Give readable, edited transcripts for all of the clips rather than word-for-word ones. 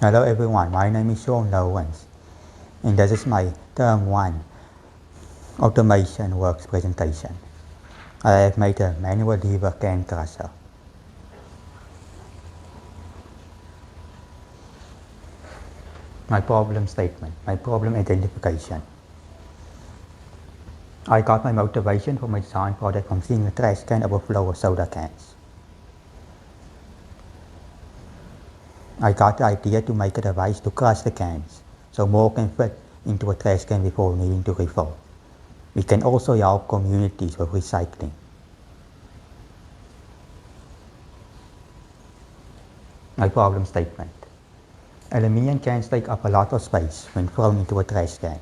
Hello everyone, my name is Sean Lawrence and this is my Term 1 Automation Works presentation. I have made a manual lever can crusher. My problem statement, my problem identification. I got my motivation for my design project from seeing the trash can overflow with soda cans. I got the idea to make a device to crush the cans so more can fit into a trash can before needing to refill. We can also help communities with recycling. My problem statement. Aluminium cans take up a lot of space when thrown into a trash can.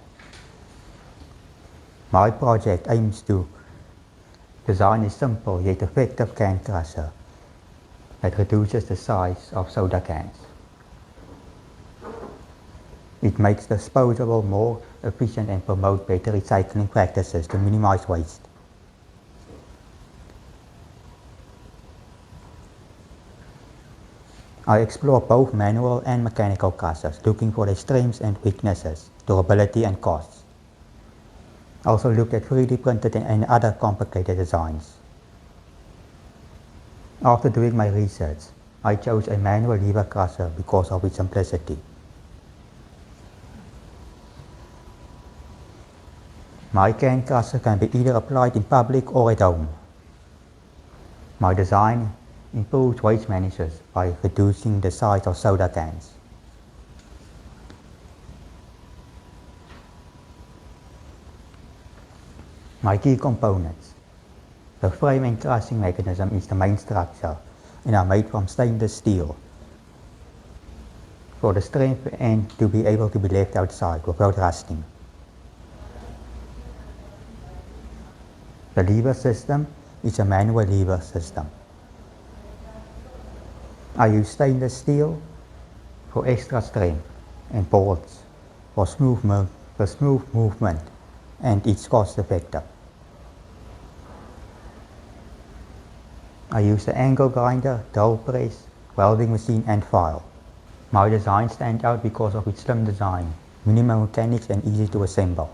My project aims to design a simple yet effective can crusher that reduces the size of soda cans. It makes disposal more efficient and promote better recycling practices to minimize waste. I explore both manual and mechanical crushers, looking for their strengths and weaknesses, durability and costs. I also looked at 3D printed and other complicated designs. After doing my research, I chose a manual lever crusher because of its simplicity. My can crusher can be either applied in public or at home. My design improves waste management by reducing the size of soda cans. My key components. The frame and crushing mechanism is the main structure and are made from stainless steel for the strength and to be able to be left outside without rusting. The lever system is a manual lever system. I use stainless steel for extra strength and bolts for smooth movement, and it's cost effective. I use the angle grinder, drill press, welding machine and file. My design stands out because of its slim design, minimal mechanics and easy to assemble.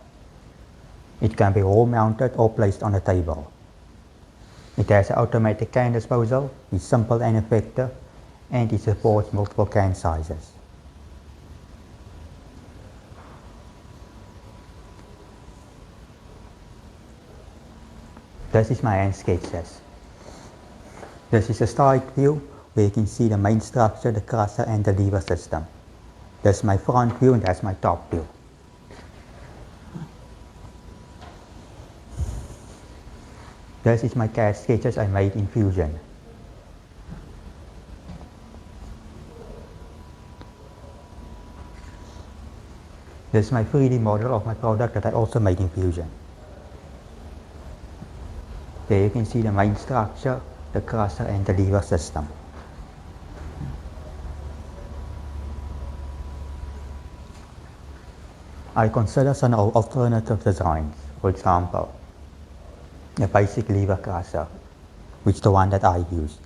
It can be wall mounted or placed on a table. It has an automatic can disposal, it's simple and effective, and it supports multiple can sizes. This is my hand sketches. This is a side view where you can see the main structure, the crusher and the lever system. This is my front view and that's my top view. This is my CAD sketches I made in Fusion. This is my 3D model of my product that I also made in Fusion. There you can see the main structure, the crusher and the lever system. I consider some alternative designs, for example, a basic lever crusher, which is the one that I used.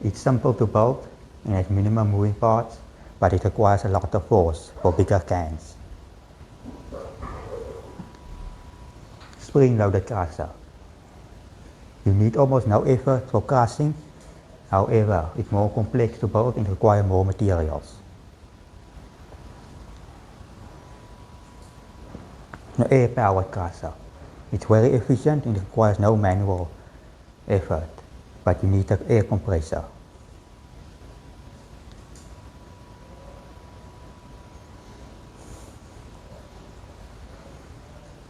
It's simple to build and has minimum moving parts, but it requires a lot of force for bigger cans. Spring-loaded crusher. You need almost no effort for crushing, however, it's more complex to build and requires more materials. An air-powered crusher. It's very efficient and requires no manual effort, but you need an air compressor.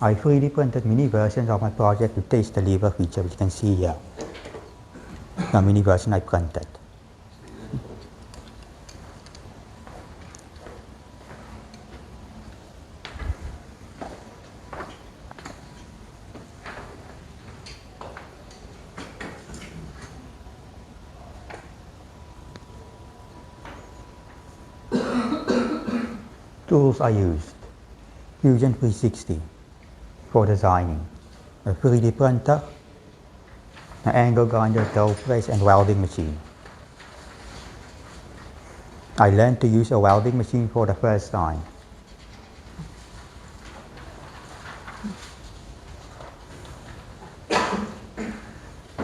I 3D printed mini versions of my project to test the lever feature, which you can see here. The mini version I printed. Tools I used. Fusion 360 for designing, a 3D printer, an angle grinder, drill press and welding machine. I learned to use a welding machine for the first time.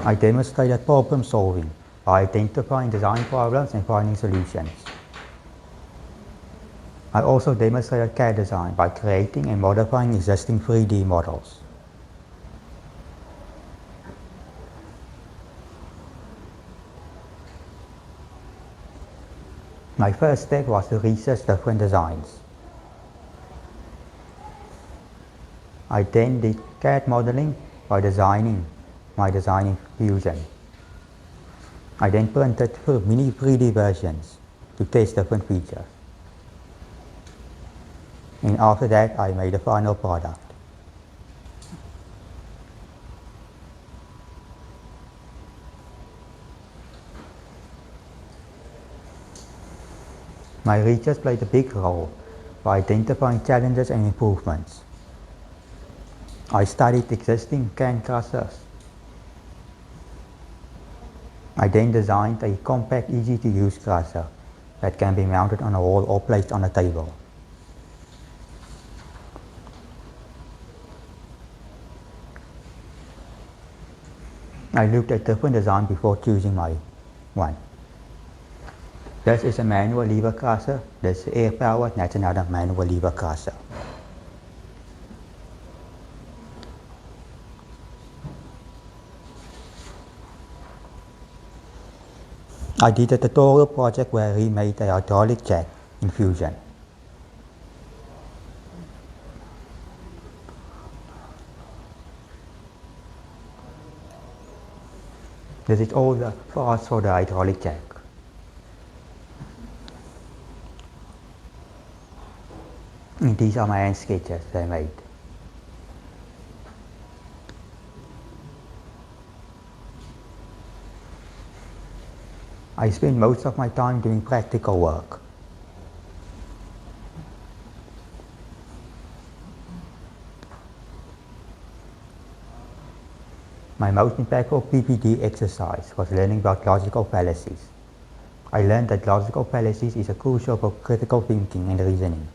I demonstrated problem solving by identifying design problems and finding solutions. I also demonstrated CAD design by creating and modifying existing 3D models. My first step was to research different designs. I then did CAD modeling by designing my design in Fusion. I then printed mini 3D versions to test different features. And after that, I made a final product. My research played a big role by identifying challenges and improvements. I studied existing CAN crushers. I then designed a compact, easy-to-use crusher that can be mounted on a wall or placed on a table. I looked at different designs before choosing my one. This is a manual lever crusher, this is air-powered, and that's another manual lever crusher. I did a tutorial project where I remade a hydraulic jack in Fusion. This is all the parts for the hydraulic jack. And these are my hand sketches that I made. I spend most of my time doing practical work. My most impactful PPD exercise was learning about logical fallacies. I learned that logical fallacies is crucial for critical thinking and reasoning.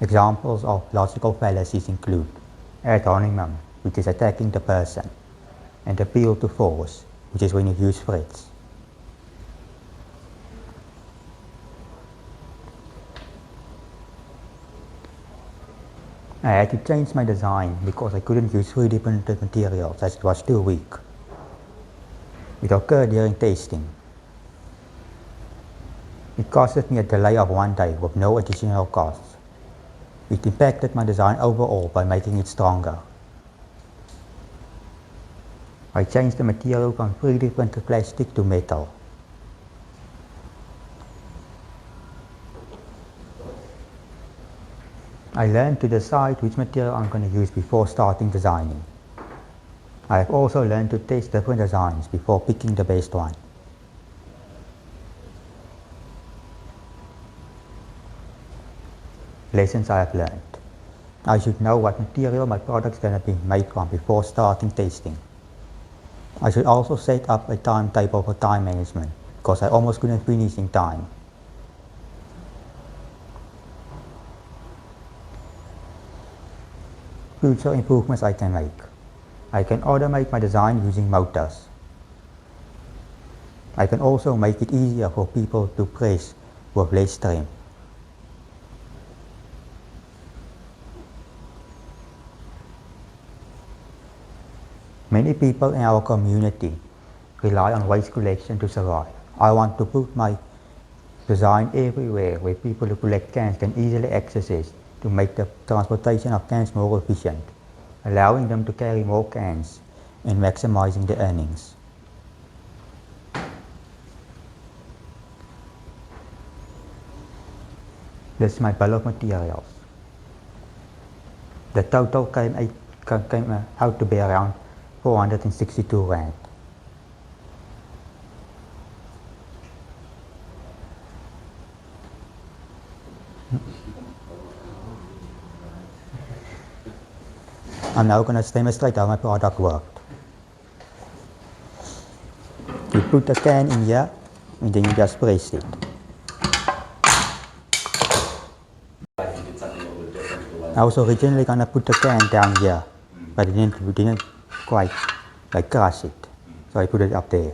Examples of logical fallacies include ad hominem, which is attacking the person, and appeal to force, which is when you use threats. I had to change my design because I couldn't use 3D printed materials as it was too weak. It occurred during testing. It costed me a delay of 1 day with no additional costs. It impacted my design overall by making it stronger. I changed the material from 3D printed plastic to metal. I learned to decide which material I'm going to use before starting designing. I have also learned to test different designs before picking the best one. Lessons I have learned. I should know what material my product is going to be made from before starting testing. I should also set up a timetable for time management because I almost couldn't finish in time. Future improvements I can make. I can automate my design using motors. I can also make it easier for people to press with less trim. Many people in our community rely on waste collection to survive. I want to put my design everywhere where people who collect cans can easily access it to make the transportation of cans more efficient, allowing them to carry more cans and maximizing their earnings. This is my bill of materials. The total came out to be around 462 Rand. I'm now going to demonstrate how my product worked. You put the can in here and then you just press it. I was originally gonna put the can down here, but it didn't quite like crush it, so I put it up there.